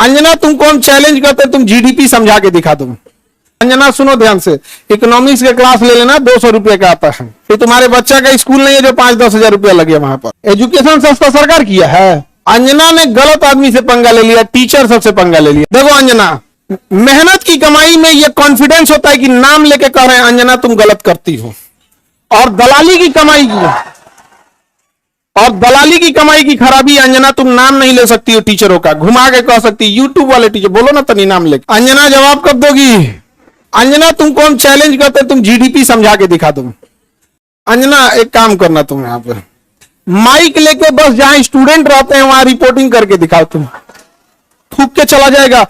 अंजना तुमको हम चैलेंज करते तुम जीडीपी समझा के दिखा दो। अंजना सुनो ध्यान से, इकोनॉमिक्स के क्लास ले लेना, 200 रुपए का आता है। फिर तुम्हारे बच्चा का स्कूल नहीं है जो 5-10 हजार रुपया लगे वहां पर। एजुकेशन सस्ता सरकार किया है। अंजना ने गलत आदमी से पंगा ले लिया, टीचर सबसे पंगा ले लिया। देखो अंजना, मेहनत की कमाई में यह कॉन्फिडेंस होता है कि नाम लेके कह रहे हैं अंजना तुम गलत करती हो, और दलाली की कमाई की खराबी अंजना तुम नाम नहीं ले सकती हो टीचरों का, घुमा के कह सकती यूट्यूब वाले टीचर बोलो ना तनी नाम लेके। अंजना जवाब कब दोगी? अंजना तुमको हम चैलेंज करते तुम जीडीपी समझा के दिखा दो। अंजना एक काम करना, तुम यहां पे माइक लेके बस जहां स्टूडेंट रहते हैं वहां रिपोर्टिंग करके दिखाओ। तुम थूक के चला जाएगा,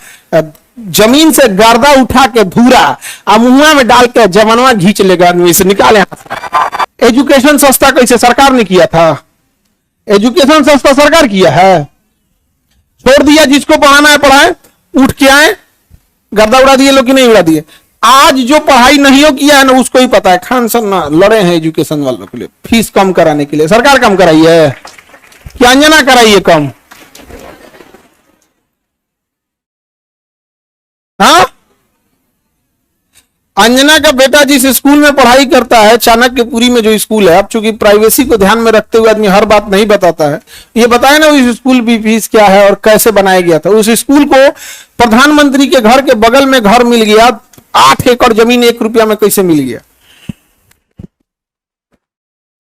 जमीन से गर्दा उठा के धूरा मुंह में डाल के जवानवा घींच लेगा आदमी से, निकाले। एजुकेशन सस्ता कैसे सरकार ने किया था? एजुकेशन सस्ता सरकार किया है। छोड़ दिया जिसको पढ़ाना है पढ़ाए, उठ के आए, गर्दा उड़ा दिए लोग कि नहीं उड़ा दिए। आज जो पढ़ाई नहीं हो किया है ना उसको ही पता है। खान सर ना लड़े हैं एजुकेशन वालों के लिए, फीस कम कराने के लिए। सरकार कम कराई है कि अंजना कराई है कम? हाँ, अंजना का बेटा जिस स्कूल में पढ़ाई करता है, चाणक्यपुरी में जो स्कूल है, अब चूंकि प्राइवेसी को ध्यान में रखते हुए आदमी हर बात नहीं बताता है, ये बताया ना उस स्कूल की फीस क्या है और कैसे बनाया गया था। उस स्कूल को प्रधानमंत्री के घर के बगल में घर मिल गया, 8 एकड़ जमीन 1 रुपया में कैसे मिल गया?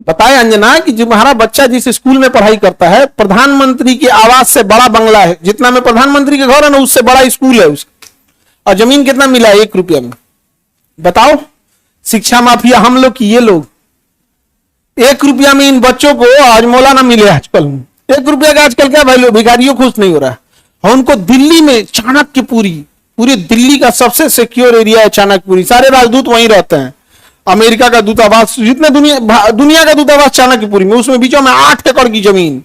बताए अंजना कि तुम्हारा बच्चा जिस स्कूल में पढ़ाई करता है, प्रधानमंत्री के आवास से बड़ा बंगला है, जितना में प्रधानमंत्री के घर है ना उससे बड़ा स्कूल है उसका, और जमीन कितना मिला है? 1 रुपया में। बताओ, शिक्षा माफिया हम लोग की ये लोग। 1 रुपया में इन बच्चों को आज मौला ना मिले। आजकल 1 रुपया का आजकल क्या वैल्यू? भिखारियों खुश नहीं हो रहा है। और उनको दिल्ली में चाणक्यपुरी, पूरी दिल्ली का सबसे सिक्योर एरिया है चाणक्यपुरी, सारे राजदूत वहीं रहते हैं। अमेरिका का दूतावास, जितने दुनिया का दूतावास चाणक्यपुरी में, उसमें बीचों में 8 एकड़ की जमीन,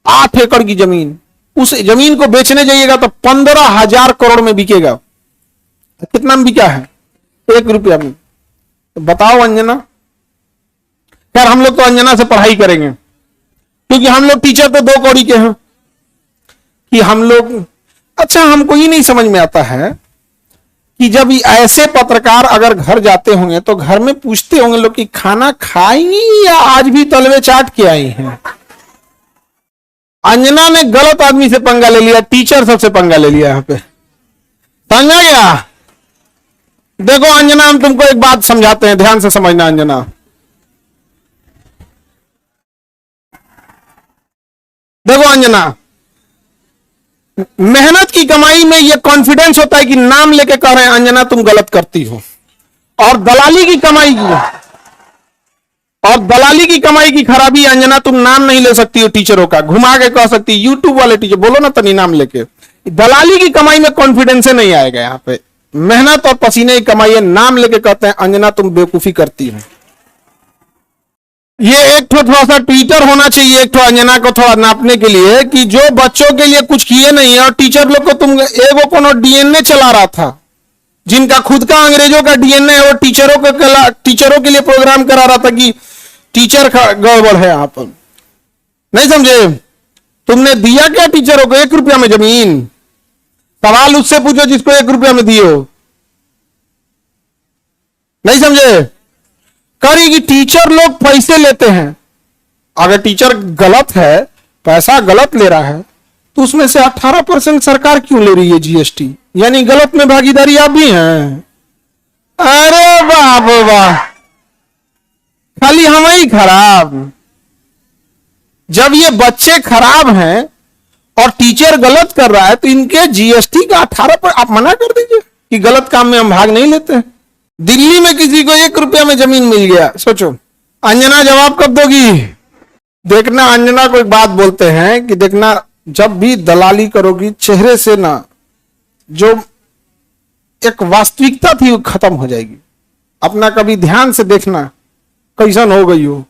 8 एकड़ की जमीन। उस जमीन को बेचने जाइएगा तो 15,000 करोड़ में बिकेगा। कितना में बिका है? 1 रुपया में। तो बताओ अंजना। यार हम लोग तो अंजना से पढ़ाई करेंगे, क्योंकि हम लोग टीचर तो 2 कौड़ी के हैं कि हम लोग। अच्छा, हमको ये नहीं समझ में आता है कि जब ऐसे पत्रकार अगर घर जाते होंगे तो घर में पूछते होंगे लोग कि खाना खाई या आज भी तलवे चाट के आई हैं। अंजना ने गलत आदमी से पंगा ले लिया, टीचर सबसे पंगा ले लिया। यहां पे समझा गया? देखो अंजना, हम तुमको एक बात समझाते हैं, ध्यान से समझना अंजना। देखो अंजना, मेहनत की कमाई में यह कॉन्फिडेंस होता है कि नाम लेके कह रहे हैं अंजना तुम गलत करती हो, और दलाली की कमाई की खराबी अंजना तुम नाम नहीं ले सकती हो टीचरों का, घुमा के कह सकती यूट्यूब वाले टीचर बोलो ना तनी नाम लेके। दलाली की कमाई में कॉन्फिडेंस नहीं आएगा। यहां पे मेहनत और पसीने की कमाई है, नाम लेके कहते हैं अंजना तुम बेवकूफी करती हो। ये एक थोड़ा सा ट्विटर होना चाहिए एक अंजना को थोड़ा नापने के लिए कि जो बच्चों के लिए कुछ किए नहीं है, और टीचर लोग को तुम एगो कोनो डीएनए चला रहा था, जिनका खुद का अंग्रेजों का डीएनए है, वो टीचरों के लिए प्रोग्राम करा रहा था कि टीचर गड़बड़ है। यहां पर नहीं समझे? तुमने दिया क्या टीचरों को? 1 रुपया में जमीन। सवाल उससे पूछो जिसको 1 रुपया में दिए हो। नहीं समझे? करेगी टीचर लोग पैसे लेते हैं। अगर टीचर गलत है, पैसा गलत ले रहा है, तो उसमें से 18% सरकार क्यों ले रही है जीएसटी? यानी गलत में भागीदारी आप भी हैं। अरे बाप वाह, खाली हम ही खराब। जब ये बच्चे खराब हैं और टीचर गलत कर रहा है तो इनके जीएसटी का 18% आप मना कर दीजिए कि गलत काम में हम भाग नहीं लेते हैं। दिल्ली में किसी को 1 रुपया में जमीन मिल गया, सोचो। अंजना जवाब कब दोगी? देखना, अंजना को एक बात बोलते हैं कि देखना, जब भी दलाली करोगी चेहरे से ना जो एक वास्तविकता थी वो खत्म हो जाएगी। अपना कभी ध्यान से देखना कैसन हो गई हो।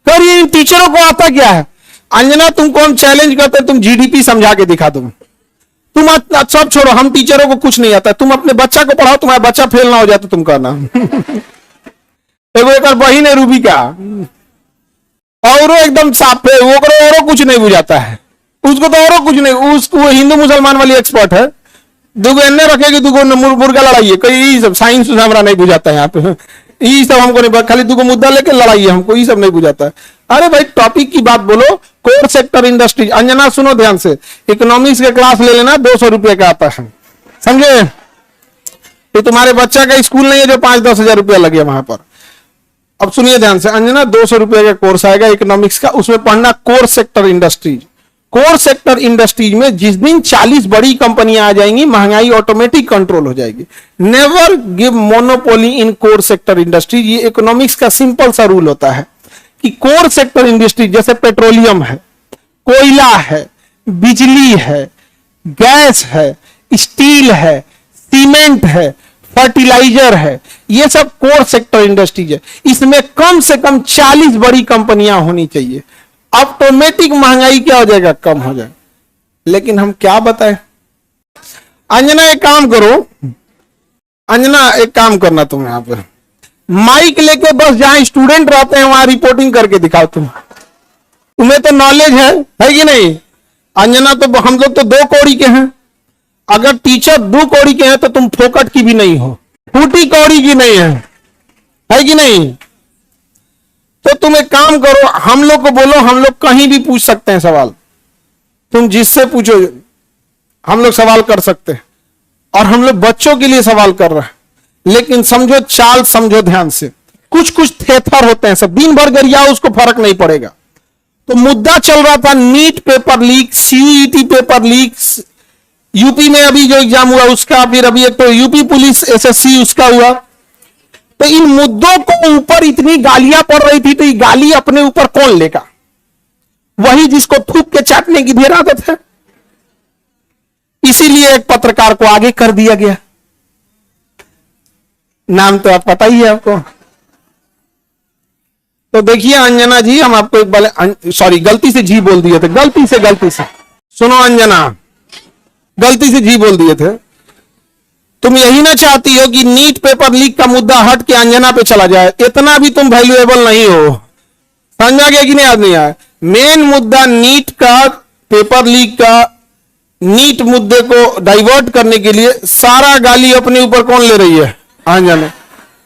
करिए, टीचरों को आता क्या है? अंजना तुमको हम चैलेंज करते तुम जीडीपी समझा के दिखा दो। तुम सब छोड़ो, हम टीचरों को कुछ नहीं आता, तुम अपने बच्चा को पढ़ाओ, तुम्हारा बच्चा फेल ना हो जाए तो तुम कहना। एगो एक बहिन है रूबी का, और एकदम साफ है, वो कुछ नहीं बुझाता है। उसको तो और कुछ नहीं, उसको वो हिंदू मुसलमान वाली एक्सपर्ट है, दुगो एन्ने रखेगी, दुगो मुर्गा लड़ाई है, कोई सब साइंस हमारा नहीं बुझाता है यहाँ पे, ये सब हमको नहीं, खाली दुगो मुद्दा लेके लड़ाई है, हमको ये सब नहीं बुझाता है। अरे भाई टॉपिक की बात बोलो, कोर सेक्टर इंडस्ट्री। अंजना सुनो ध्यान से, इकोनॉमिक्स के क्लास ले लेना, 200 रुपये का आता है, समझे? ये तुम्हारे बच्चा का स्कूल नहीं है जो 5-10 हजार रुपया लगे वहां पर। अब सुनिए ध्यान से अंजना, 200 रुपये का कोर्स आएगा इकोनॉमिक्स का, उसमें पढ़ना core sector industries. Core sector industries में जिस दिन 40 बड़ी कंपनियां आ जाएंगी, महंगाई ऑटोमेटिक कंट्रोल हो जाएगी। नेवर गिव मोनोपोली इन कोर सेक्टर इंडस्ट्रीज। ये इकोनॉमिक्स का सिंपल सा रूल होता है कि कोर सेक्टर इंडस्ट्री जैसे पेट्रोलियम है, कोयला है, बिजली है, गैस है, स्टील है, सीमेंट है, फर्टिलाइजर है, ये सब कोर सेक्टर इंडस्ट्रीज है। इसमें कम से कम 40 बड़ी कंपनियां होनी चाहिए, ऑटोमेटिक महंगाई क्या हो जाएगा, कम हो जाएगा। लेकिन हम क्या बताएं? अंजना एक काम करो, अंजना एक काम करना, तुम यहां पर माइक लेके बस जहां स्टूडेंट रहते हैं वहां रिपोर्टिंग करके दिखाओ। तुम्हें तो नॉलेज है कि नहीं? अंजना तो हम लोग तो 2 कौड़ी के हैं, अगर टीचर 2 कौड़ी के हैं तो तुम फोकट की भी नहीं हो, फूटी कौड़ी की नहीं है कि नहीं? तो तुम एक काम करो, हम लोग को बोलो, हम लोग कहीं भी पूछ सकते हैं सवाल, तुम जिससे पूछो हम लोग सवाल कर सकते हैं, और हम लोग बच्चों के लिए सवाल कर रहे हैं। लेकिन समझो चाल, समझो ध्यान से, कुछ कुछ थेथर होते हैं, सब दिन भर गरियाओ उसको फर्क नहीं पड़ेगा। तो मुद्दा चल रहा था NEET paper leak, CUET paper leak, UP में अभी जो एग्जाम हुआ उसका, फिर अभी एक तो यूपी पुलिस एसएससी उसका हुआ। तो इन मुद्दों को ऊपर इतनी गालियां पड़ रही थी, तो ये गाली अपने ऊपर कौन लेगा? वही जिसको थूक के चाटने की ढेर आदत है। इसीलिए एक पत्रकार को आगे कर दिया गया, नाम तो आप पता ही है आपको। तो देखिए अंजना जी, हम आपको एक बार, सॉरी गलती से जी बोल दिए थे, गलती से सुनो अंजना, गलती से जी बोल दिए थे। तुम यही ना चाहती हो कि नीट पेपर लीक का मुद्दा हट के अंजना पे चला जाए? इतना भी तुम वैल्यूएबल नहीं हो, समझा गया कि नहीं? आदमी आया मेन मुद्दा नीट का, पेपर लीक का, नीट मुद्दे को डाइवर्ट करने के लिए सारा गाली अपने ऊपर कौन ले रही है? अंजना।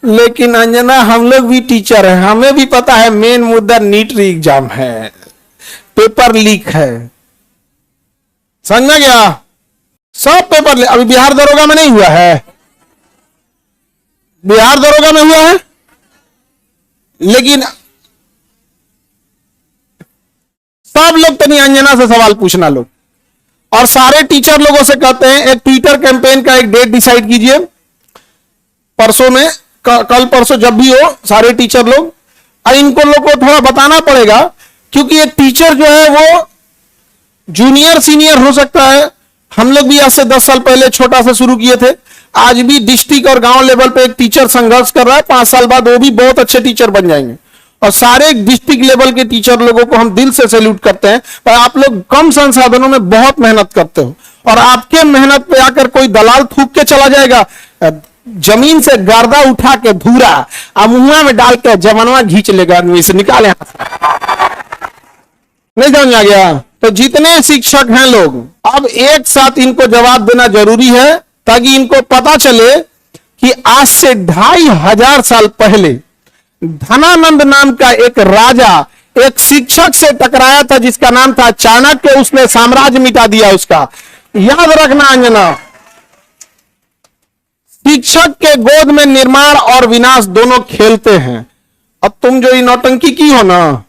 लेकिन अंजना हम लोग भी टीचर हैं, हमें भी पता है मेन मुद्दा नीट एग्जाम है, पेपर लीक है, समझ गया? सब पेपर अभी बिहार दरोगा में नहीं हुआ है, बिहार दरोगा में हुआ है, लेकिन सब लोग तो नहीं, अंजना से सवाल पूछना लोग, और सारे टीचर लोगों से कहते हैं एक ट्विटर कैंपेन का एक डेट डिसाइड कीजिए, परसों में, कल परसों जब भी हो, सारे टीचर लोग, और इनको लोग को थोड़ा बताना पड़ेगा, क्योंकि एक टीचर जो है वो जूनियर सीनियर हो सकता है। हम लोग भी आज से 10 साल पहले छोटा सा शुरू किए थे, आज भी डिस्ट्रिक्ट और गांव लेवल पे एक टीचर संघर्ष कर रहा है, 5 साल बाद वो भी बहुत अच्छे टीचर बन जाएंगे। और सारे डिस्ट्रिक्ट लेवल के टीचर लोगों को हम दिल से सैल्यूट करते हैं, पर आप लोग कम संसाधनों में बहुत मेहनत करते हो, और आपके मेहनत पे आकर कोई दलाल थूक के चला जाएगा, जमीन से गर्दा उठा के धूरा मुंह में डाल के जमनवा घींच लेगा, आदमी से निकाले, नहीं समझ आ गया? तो जितने शिक्षक हैं लोग, अब एक साथ इनको जवाब देना जरूरी है, ताकि इनको पता चले कि आज से 2500 साल पहले धनानंद नाम का एक राजा एक शिक्षक से टकराया था, जिसका नाम था चाणक्य, उसने साम्राज्य मिटा दिया उसका। याद रखना अंजना, शिक्षक के गोद में निर्माण और विनाश दोनों खेलते हैं। अब तुम जो ये नौटंकी की हो ना,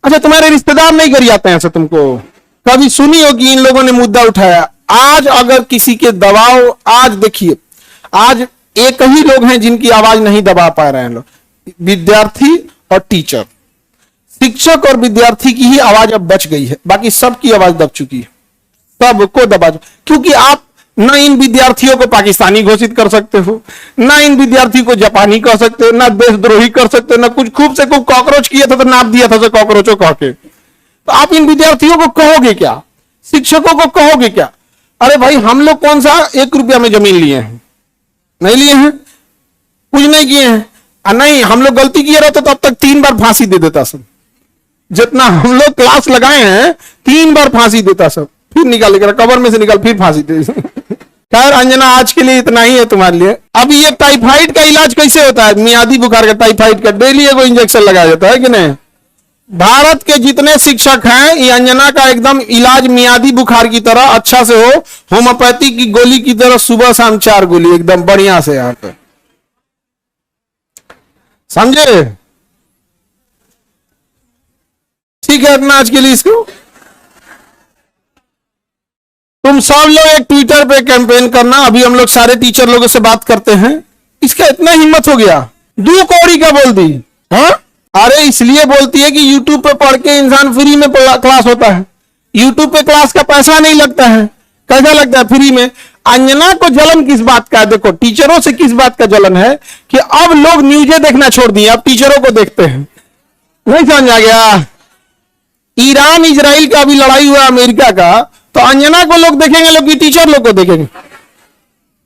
अच्छा तुम्हारे रिश्तेदार नहीं कर जाते हैं ऐसे? तुमको कभी सुनी हो कि इन लोगों ने मुद्दा उठाया? आज अगर किसी के दबाव, आज देखिए, आज एक ही लोग हैं जिनकी आवाज नहीं दबा पा रहे हैं लोग, विद्यार्थी और टीचर। शिक्षक और विद्यार्थी की ही आवाज अब बच गई है, बाकी सबकी आवाज दब चुकी है, सबको दबा, क्योंकि आप ना इन विद्यार्थियों को पाकिस्तानी घोषित कर सकते हो, ना इन विद्यार्थियों को जापानी कह सकते हो, ना देशद्रोही कर सकते हो, ना कुछ खूब से खूब कॉकरोच किया था तो नाप दिया था कॉकरोचों कह के। तो आप इन विद्यार्थियों को कहोगे क्या? शिक्षकों को कहोगे क्या? अरे भाई हम लोग कौन सा 1 रुपया में जमीन लिए हैं? नहीं लिए हैं, कुछ नहीं किए हैं। नहीं, हम लोग गलती किए रहते तो अब तक 3 बार फांसी दे देता सब, जितना हम लोग क्लास लगाए हैं 3 बार फांसी देता सब, फिर निकाल कर कबर में से निकाल फिर फांसी दे। खैर अंजना आज के लिए इतना ही है तुम्हारे लिए। अब ये टाइफाइड का इलाज कैसे होता है, मियादी बुखार का, टाइफाइड का डेली एगो इंजेक्शन लगाया जाता है कि नहीं। भारत के जितने शिक्षक हैं ये अंजना का एकदम इलाज मियादी बुखार की तरह अच्छा से हो, होम्योपैथी की गोली की तरह सुबह शाम 4 गोली एकदम बढ़िया से यहाँ पे, समझे। ठीक है इतना आज के लिए। इसको तुम सब लोग एक ट्विटर पे कैंपेन करना, अभी हम लोग सारे टीचर लोगों से बात करते हैं। इसका इतना हिम्मत हो गया, 2 कौड़ी का बोल दी। हाँ अरे इसलिए बोलती है कि यूट्यूब पे पढ़ के इंसान फ्री में क्लास होता है, यूट्यूब पे क्लास का पैसा नहीं लगता है। कैसा लगता है फ्री में। अंजना को जलन किस बात का है, देखो टीचरों से किस बात का जलन है कि अब लोग न्यूज़ें देखना छोड़ दिए, अब टीचरों को देखते हैं। नहीं समझ आ गया। ईरान इजराइल का अभी लड़ाई हुआ अमेरिका का, तो अंजना को लोग देखेंगे, लोग की टीचर लोग को देखेंगे।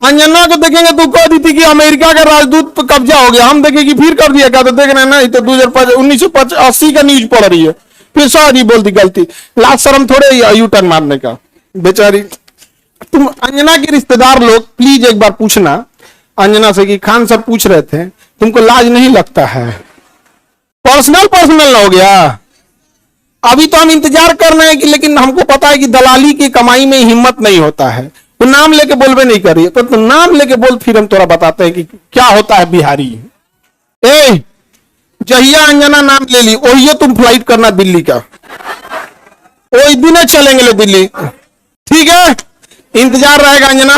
अंजना को देखेंगे तो कह दी थी कि अमेरिका का राजदूत पर कब्जा हो गया, हम देखेंगे फिर कर दिया क्या, तो देख रहे हैं ना, तो 1980 का न्यूज पढ़ रही है, फिर सॉरी बोल दी गलती। लास्ट शर्म थोड़े यू टर्न मारने का बेचारी। तुम अंजना के रिश्तेदार लोग प्लीज एक बार पूछना अंजना से कि खान सब पूछ रहे थे तुमको लाज नहीं लगता है। पर्सनल हो गया। अभी तो हम इंतजार कर रहे हैं कि, लेकिन हमको पता है कि दलाली की कमाई में हिम्मत नहीं होता है। तो नाम लेके बोलबे नहीं कर रही है, तो नाम लेके बोल, फिर हम तोरा बताते हैं कि क्या होता है बिहारी। ए जहिया अंजना नाम ले ली वही तुम फ्लाइट करना दिल्ली का, वही दिन चलेंगे ले दिल्ली। ठीक है इंतजार रहेगा अंजना।